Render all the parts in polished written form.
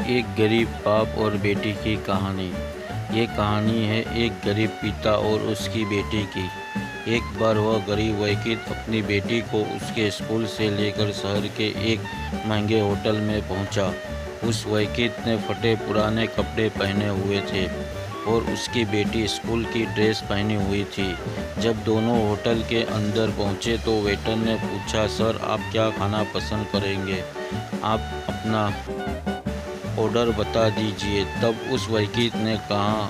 एक गरीब बाप और बेटी की कहानी। ये कहानी है एक गरीब पिता और उसकी बेटी की। एक बार वह गरीब वकील अपनी बेटी को उसके स्कूल से लेकर शहर के एक महंगे होटल में पहुंचा। उस वकील ने फटे पुराने कपड़े पहने हुए थे और उसकी बेटी स्कूल की ड्रेस पहनी हुई थी। जब दोनों होटल के अंदर पहुंचे तो वेटर ने पूछा, सर आप क्या खाना पसंद करेंगे? आप अपना ऑर्डर बता दीजिए। तब उस वकील ने कहा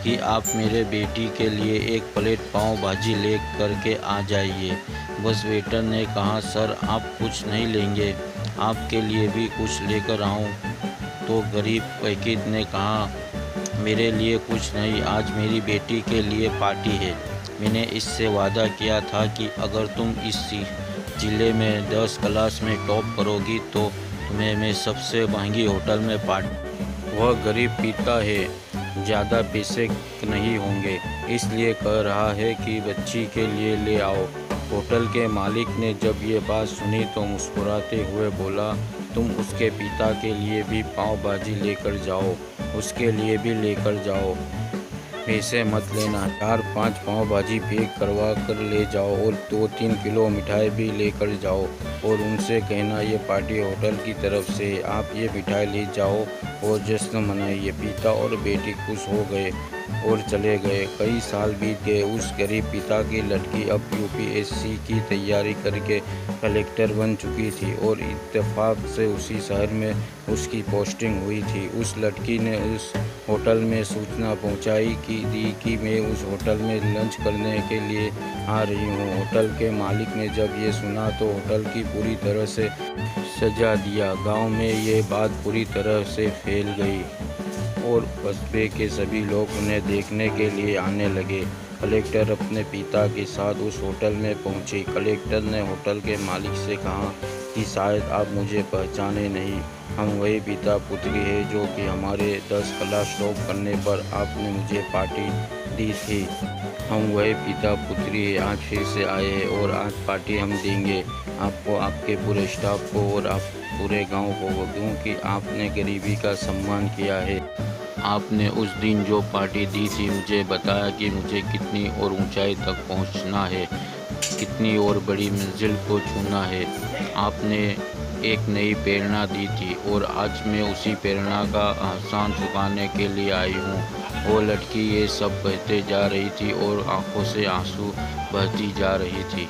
कि आप मेरे बेटी के लिए एक प्लेट पाव भाजी ले करके आ जाइए। बस वेटर ने कहा, सर आप कुछ नहीं लेंगे, आपके लिए भी कुछ लेकर आऊं? तो गरीब वकील ने कहा, मेरे लिए कुछ नहीं, आज मेरी बेटी के लिए पार्टी है। मैंने इससे वादा किया था कि अगर तुम इस जिले में 10 क्लास में टॉप करोगी तो तुम्हें मैं सबसे महंगी होटल में पार्टी। वह गरीब पिता है, ज़्यादा पैसे नहीं होंगे, इसलिए कह रहा है कि बच्ची के लिए ले आओ। होटल के मालिक ने जब ये बात सुनी तो मुस्कुराते हुए बोला, तुम उसके पिता के लिए भी पाव भाजी लेकर जाओ, उसके लिए भी लेकर जाओ, पैसे मत लेना। 4-5 पाव भाजी पैक करवा कर ले जाओ और 2-3 किलो मिठाई भी लेकर जाओ और उनसे कहना ये पार्टी होटल की तरफ से, आप ये मिठाई ले जाओ और जश्न मनाइए। पिता और बेटी खुश हो गए और चले गए। कई साल बीत गए। उस गरीब पिता की लड़की अब यूपीएससी की तैयारी करके कलेक्टर बन चुकी थी और इत्तेफाक से उसी शहर में उसकी पोस्टिंग हुई थी। उस लड़की ने उस होटल में सूचना पहुंचाई कि मैं उस होटल में लंच करने के लिए आ रही हूं। होटल के मालिक ने जब ये सुना तो होटल की पूरी तरह से सजा दिया। गांव में ये बात पूरी तरह से फैल गई और कस्बे के सभी लोग उन्हें देखने के लिए आने लगे। कलेक्टर अपने पिता के साथ उस होटल में पहुंची। कलेक्टर ने होटल के मालिक से कहा कि शायद आप मुझे पहचाने नहीं, हम वही पिता पुत्री है जो कि हमारे 10 क्लास टॉप करने पर आपने मुझे पार्टी दी थी। हम वही पिता पुत्री है, आज फिर से आए हैं और आज पार्टी हम देंगे आपको, आपके पूरे स्टाफ को और आप पूरे गांव को, क्योंकि आपने गरीबी का सम्मान किया है। आपने उस दिन जो पार्टी दी थी मुझे बताया कि मुझे कितनी और ऊंचाई तक पहुंचना है, कितनी और बड़ी मंजिल को छूना है। आपने एक नई प्रेरणा दी थी और आज मैं उसी प्रेरणा का एहसान चुकाने के लिए आई हूँ। वो लड़की ये सब कहते जा रही थी और आंखों से आंसू बहती जा रही थी।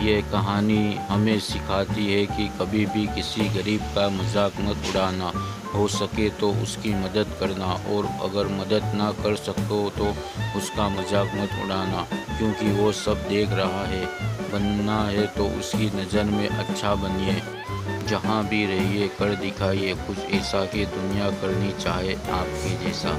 ये कहानी हमें सिखाती है कि कभी भी किसी गरीब का मजाक मत उड़ाना, हो सके तो उसकी मदद करना और अगर मदद ना कर सको तो उसका मजाक मत उड़ाना, क्योंकि वो सब देख रहा है। बनना है तो उसकी नज़र में अच्छा बनिए, जहाँ भी रहिए कर दिखाइए कुछ ऐसा कि दुनिया करनी चाहे आपके जैसा।